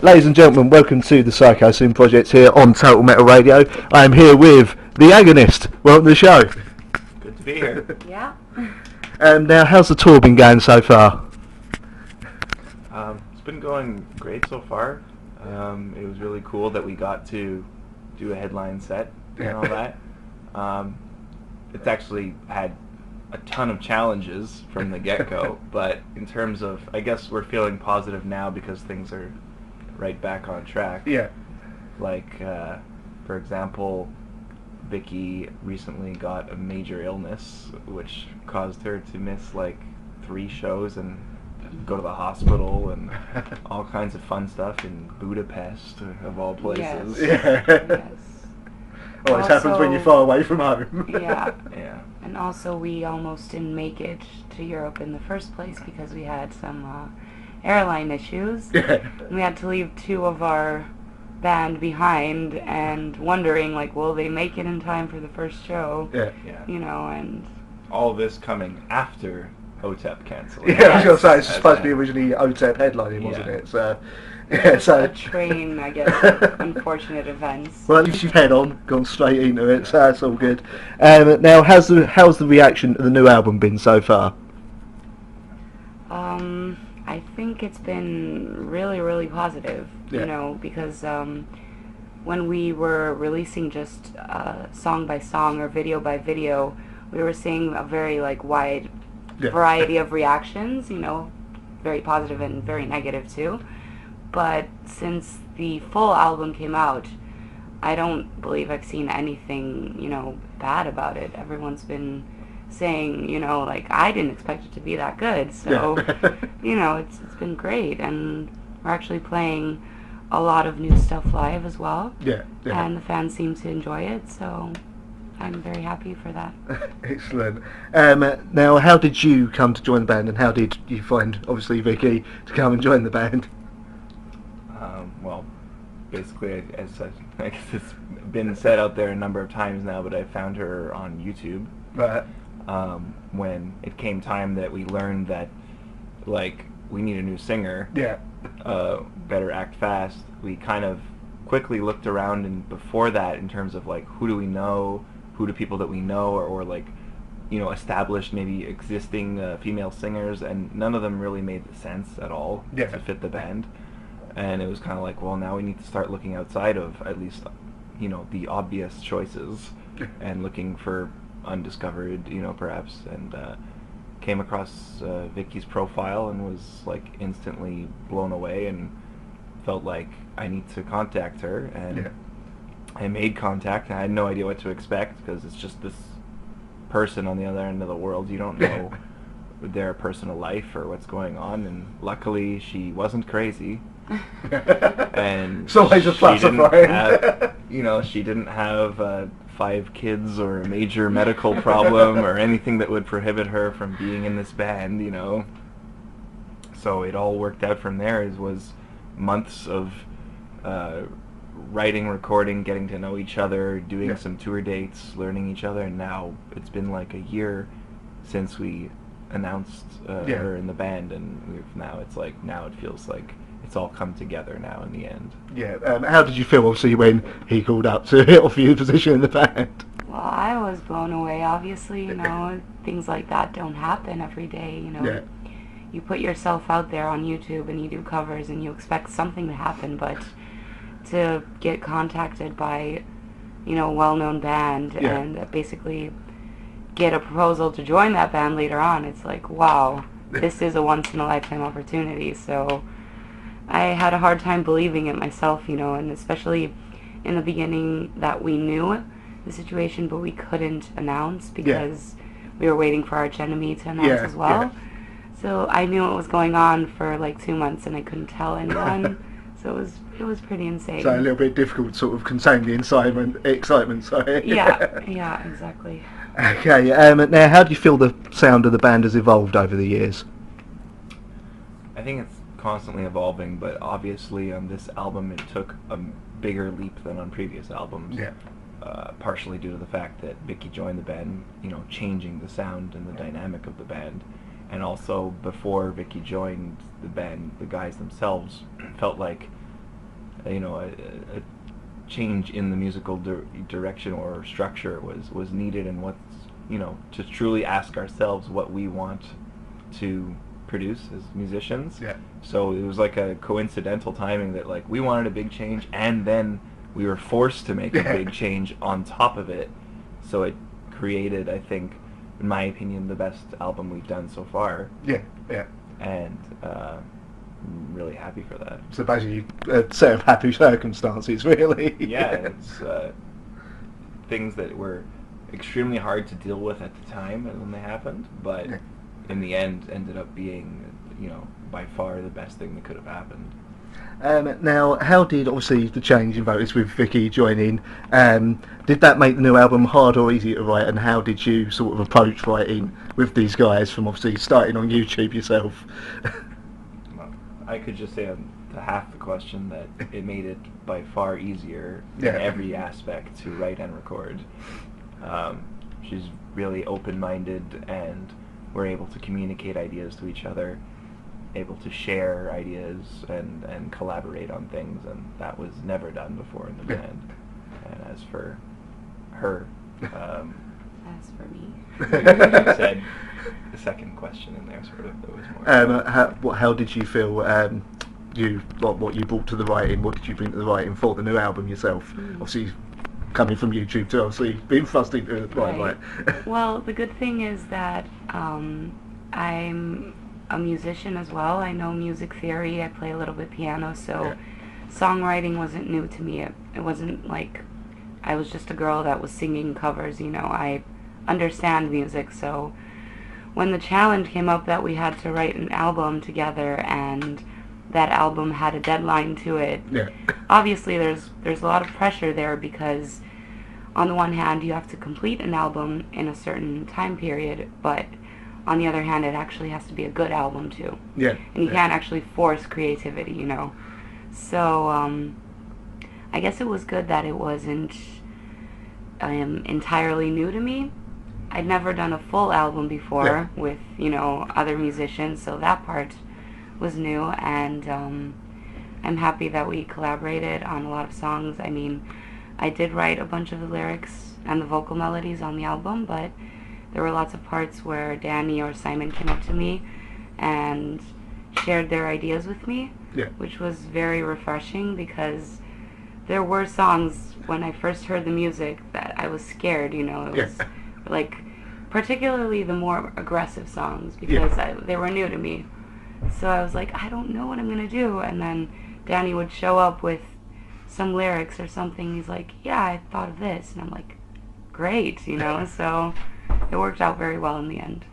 Ladies and gentlemen, welcome to the Psychosin project here on Total Metal Radio. I am here with the Agonist. Welcome to the show. Good to be here. Yeah. Now, how's the tour been going so far? It's been going great so far. It was really cool that we got to do a headline set and all that. It's actually had a ton of challenges from the get-go, but in terms of, I guess we're feeling positive now because things are right back on track. Yeah. Like, for example, Vicky recently got a major illness, which caused her to miss like 3 shows and go to the hospital and all kinds of fun stuff in Budapest, of all places. Yeah. Yes. Always happens when you're far away from home. Yeah. Yeah. And also we almost didn't make it to Europe in the first place because we had some airline issues. Yeah. And we had to leave 2 of our band behind and wondering, like, will they make it in time for the first show? Yeah. Yeah. You know, and... All this coming after OTEP cancellation. Yeah, I was going to say, it's supposed to be originally OTEP headlining, wasn't Yeah. it? So, yeah, so... a train, I guess, unfortunate events. Well, at least you've head on, gone straight into it, so that's all good. Now, how's the reaction to the new album been so far? I think it's been really, really positive, Yeah. you know, because when we were releasing just song by song or video by video, we were seeing a very, like, wide variety of reactions, you know, very positive and very negative too. But since the full album came out, I don't believe I've seen anything, you know, bad about it. Everyone's been saying, you know, like, I didn't expect it to be that good. So, you know, it's been great. And we're actually playing a lot of new stuff live as well. Yeah. And the fans seem to enjoy it, so I'm very happy for that. Excellent. Now, how did you come to join the band, and how did you find, obviously, Vicky to come and join the band? Well, basically, as I guess it's been said out there a number of times now, but I found her on YouTube. Right. When it came time that we learned that, like, we need a new singer, Yeah. better act fast, we kind of quickly looked around, and before that, in terms of, like, who do we know, who do people that we know, or like, you know, established, maybe existing female singers, and none of them really made sense at all Yeah. to fit the band. And it was kind of like, well, now we need to start looking outside of, at least, you know, the obvious choices, and looking for undiscovered, you know, perhaps, and came across Vicky's profile and was, like, instantly blown away and felt like I need to contact her, and I made contact, and I had no idea what to expect, because it's just this person on the other end of the world. You don't know their personal life or what's going on, and luckily she wasn't crazy. And It's always a plus of mine. You know, she didn't have 5 kids or a major medical problem or anything that would prohibit her from being in this band, you know. So it all worked out from there. It was months of writing, recording, getting to know each other, doing some tour dates, learning each other, and now it's been like a year since we announced her in the band, and now it feels like it's all come together now in the end. Yeah. How did you feel, obviously, when he called up to offer you a position in the band? Well, I was blown away, obviously, you know, things like that don't happen every day, you know. Yeah. You put yourself out there on YouTube and you do covers and you expect something to happen, but to get contacted by, you know, a well-known band and basically get a proposal to join that band later on, it's like, wow, this is a once-in-a-lifetime opportunity. So I had a hard time believing it myself, you know, and especially in the beginning that we knew the situation, but we couldn't announce because we were waiting for Arch Enemy to announce as well. Yeah. So I knew what was going on for like 2 months, and I couldn't tell anyone. So it was pretty insane. So a little bit difficult to sort of contain the excitement. Sorry. Yeah, exactly. Okay. Now, how do you feel the sound of the band has evolved over the years? I think it's constantly evolving, but obviously on this album it took a bigger leap than on previous albums. Yeah. Partially due to the fact that Vicky joined the band, you know, changing the sound and the dynamic of the band. And also, before Vicky joined the band, the guys themselves felt like a change in the musical direction or structure was needed, and what's, to truly ask ourselves what we want to produce as musicians. Yeah. So it was like a coincidental timing that, like, we wanted a big change, and then we were forced to make a big change on top of it. So it created, I think, in my opinion, the best album we've done so far. Yeah, yeah. And I'm really happy for that. So basically, a set of happy circumstances, really. Yeah, it's things that were extremely hard to deal with at the time when they happened, but in the end ended up being, by far the best thing that could have happened. Now, how did, obviously, the change in vocalists with Vicky joining, did that make the new album harder or easier to write, and how did you sort of approach writing with these guys from obviously starting on YouTube yourself? Well, I could just say to half the question that it made it by far easier in every aspect to write and record. She's really open-minded, and we're able to communicate ideas to each other, able to share ideas and collaborate on things, and that was never done before in the band. And as for her, as for me, you said the second question in there, sort of. There was more. How did you feel? What you brought to the writing? What did you bring to the writing for the new album yourself? Obviously, coming from YouTube to obviously being thrust into the limelight. Well, the good thing is that I'm a musician as well. I know music theory. I play a little bit piano, so songwriting wasn't new to me. It wasn't like I was just a girl that was singing covers. I understand music, so when the challenge came up that we had to write an album together, and that album had a deadline to it, obviously there's a lot of pressure there, because on the one hand you have to complete an album in a certain time period, but on the other hand, it actually has to be a good album too. Yeah. And you can't actually force creativity, So I guess it was good that it wasn't entirely new to me. I'd never done a full album before with, other musicians, so that part was new, and I'm happy that we collaborated on a lot of songs. I mean, I did write a bunch of the lyrics and the vocal melodies on the album, but there were lots of parts where Danny or Simon came up to me and shared their ideas with me, which was very refreshing, because there were songs when I first heard the music that I was scared, It was like, particularly the more aggressive songs, because they were new to me. So I was like, I don't know what I'm going to do. And then Danny would show up with some lyrics or something. He's like, yeah, I thought of this. And I'm like, great, So it worked out very well in the end.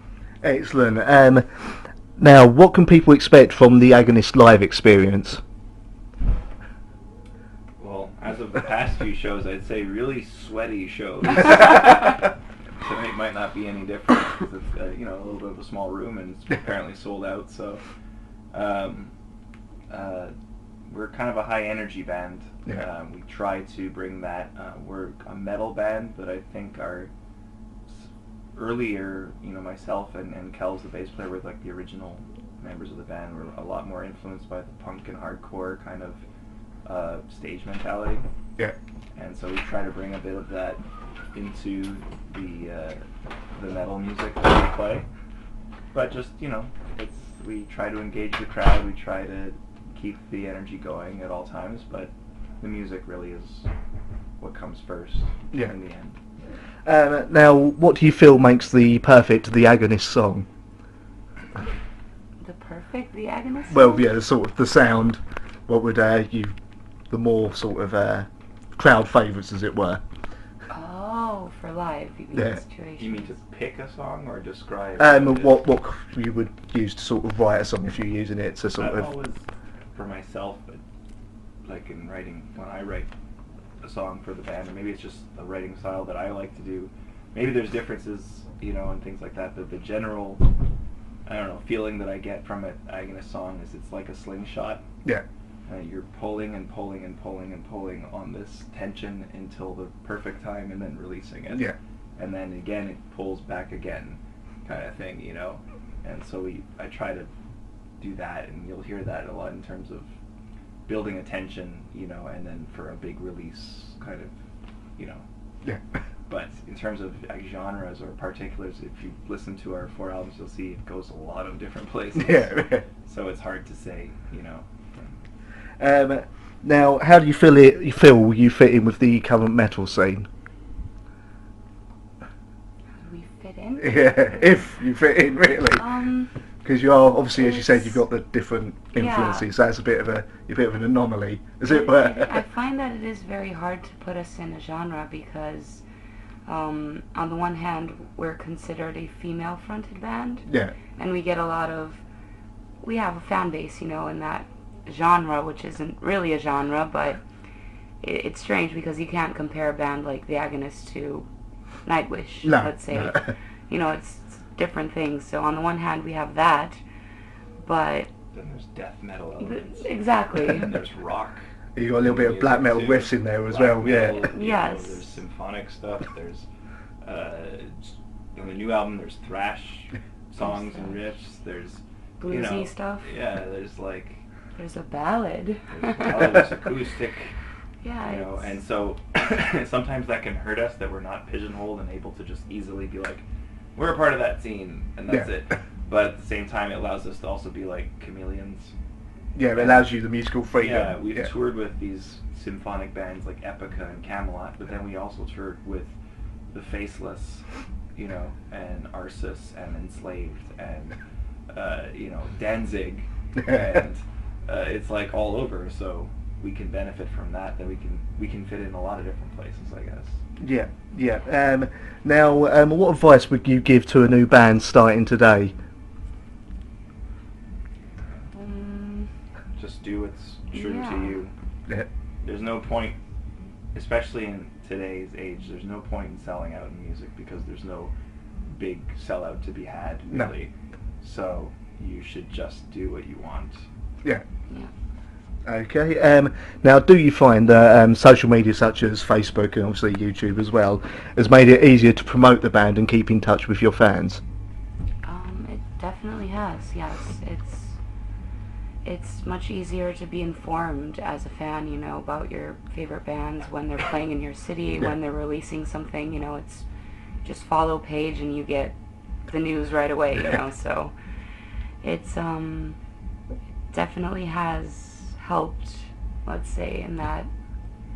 Excellent. Now, what can people expect from the Agonist live experience? Well, as of the past few shows, I'd say really sweaty shows. Tonight might not be any different, because it's a little bit of a small room, and it's apparently sold out. So we're kind of a high energy band. We try to bring that. We're a metal band, but I think our earlier, myself and Kel's, the bass player, were like the original members of the band. We're a lot more influenced by the punk and hardcore kind of stage mentality. Yeah. And so we try to bring a bit of that into the metal music that we play. But just, we try to engage the crowd. We try to keep the energy going at all times, but the music really is what comes first in the end. Now, what do you feel makes the perfect The Agonist song? The Agonist song? Well, sort of the sound. What would the more sort of crowd favourites, as it were? Oh, for live, you mean situations. You mean to pick a song or describe? What you would use to sort of write a song if you're using it to sort of... Always, for myself, like in writing, when I write a song for the band, or maybe it's just a writing style that I like to do. Maybe there's differences, and things like that, but the general, feeling that I get from an Agonist song is it's like a slingshot. Yeah. You're pulling and pulling and pulling and pulling on this tension until the perfect time, and then releasing it. Yeah. And then again it pulls back again, kind of thing, And so I try to do that, and you'll hear that a lot in terms of building attention, you know, and then for a big release, kind of, you know. Yeah. But in terms of genres or particulars, if you listen to our 4 albums, you'll see it goes a lot of different places. Yeah. So it's hard to say, you know. Now, how do you feel you fit in with the current metal scene? Do we fit in? Yeah, if you fit in, really. Because you are, obviously, as you said, you've got the different influences. Yeah. So that's you're a bit of an anomaly, as it I were. find that it is very hard to put us in a genre because, on the one hand, we're considered a female-fronted band. Yeah. And we have a fan base, you know, in that genre, which isn't really a genre, but it's strange because you can't compare a band like the Agonist to Nightwish, let's say. No. You know, it's different things. So on the one hand, we have that, but Then there's death metal elements. exactly. And there's rock. You got a little bit of black metal riffs in there as well. Metal, Yeah. you know, Yes. there's symphonic stuff. There's on the new album. There's thrash songs and riffs. There's Bluesy stuff. Yeah. There's like There's a ballad. there's acoustic. Yeah. You know, and so sometimes that can hurt us that we're not pigeonholed and able to just easily be like, we're a part of that scene and that's it. But at the same time, it allows us to also be like chameleons. Yeah, it allows you the musical freedom. Yeah, we've toured with these symphonic bands like Epica and Camelot, but then we also toured with the Faceless, you know, and Arsis and Enslaved and you know, Danzig, and it's like all over. So we can benefit from that. That we can fit in a lot of different places, I guess. Yeah. Now, what advice would you give to a new band starting today? Just do what's true to you. Yeah. There's no point, especially in today's age, there's no point in selling out in music because there's no big sellout to be had, really. No. So you should just do what you want. Yeah. Okay. Now, do you find that social media such as Facebook and obviously YouTube as well has made it easier to promote the band and keep in touch with your fans? It definitely has. Yes, it's much easier to be informed as a fan, you know, about your favorite bands when they're playing in your city, when they're releasing something. You know, it's just follow page and you get the news right away. You know, so it's definitely has helped, let's say, in that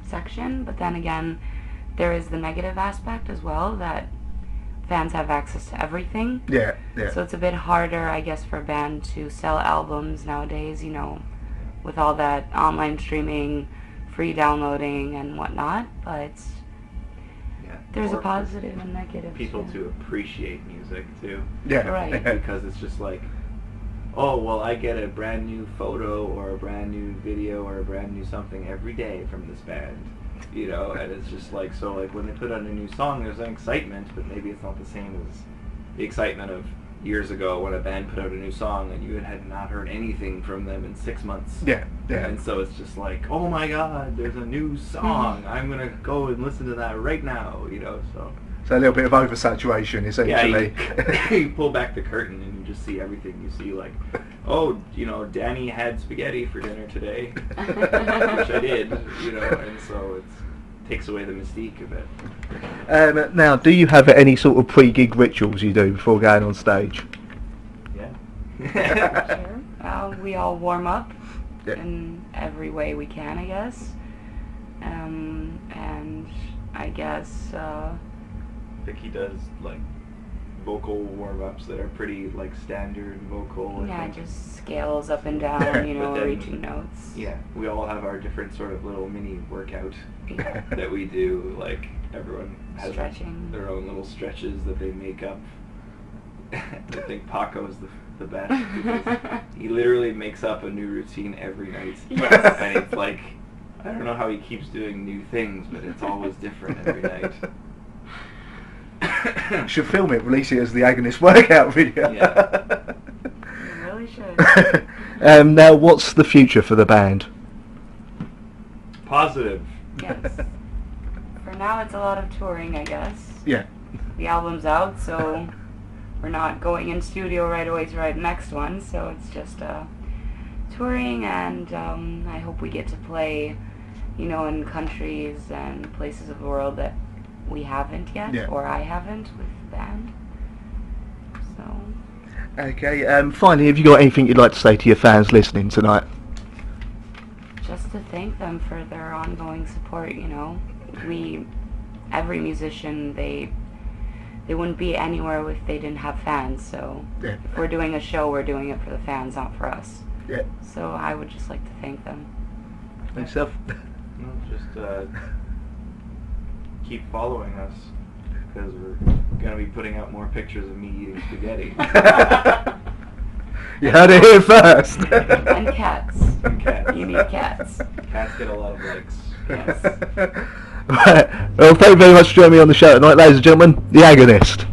section. But then again, there is the negative aspect as well, that fans have access to everything. Yeah. So it's a bit harder, I guess, for a band to sell albums nowadays, you know, with all that online streaming, free downloading and whatnot. But there's a positive and negative. People to appreciate music too. Yeah. Right. Because it's just like, oh, well, I get a brand new photo or a brand new video or a brand new something every day from this band, you know, and it's just like, so like when they put out a new song, there's an excitement, but maybe it's not the same as the excitement of years ago when a band put out a new song and you had not heard anything from them in 6 months. Yeah. And so it's just like, oh my God, there's a new song. I'm going to go and listen to that right now, you know, so. So a little bit of oversaturation, essentially. Yeah, you pull back the curtain and you just see everything. You see, like, oh, you know, Danny had spaghetti for dinner today, which I did, you know, and so it takes away the mystique of it. Now, do you have any sort of pre-gig rituals you do before going on stage? Yeah. Sure. We all warm up in every way we can, I guess. And I guess... Vicky does like vocal warm-ups that are pretty like standard vocal. Yeah, just scales up and down, you know, then, reaching notes. Yeah, we all have our different sort of little mini workout that we do. Like everyone has Stretching. their own little stretches that they make up. I think Paco's the best because he literally makes up a new routine every night. Yes. And it's like, I don't know how he keeps doing new things, but it's always different every night. You should film it, release it as the Agonist workout video. Yeah. You really should. Now, what's the future for the band? Positive. Yes. For now, it's a lot of touring, I guess. Yeah. The album's out, so we're not going in studio right away to write the next one, so it's just touring, and I hope we get to play, in countries and places of the world that we haven't yet, or I haven't with the band. So. Okay. Finally, have you got anything you'd like to say to your fans listening tonight? Just to thank them for their ongoing support. Every musician, they wouldn't be anywhere if they didn't have fans. So if we're doing a show, we're doing it for the fans, not for us. Yeah. So I would just like to thank them. Thanks, Seth. Just keep following us, because we're going to be putting out more pictures of me eating spaghetti. You heard it here first. And cats. And cats. You need cats. Cats get a lot of likes. Yes. Right. Well, thank you very much for joining me on the show tonight, ladies and gentlemen. The Agonist.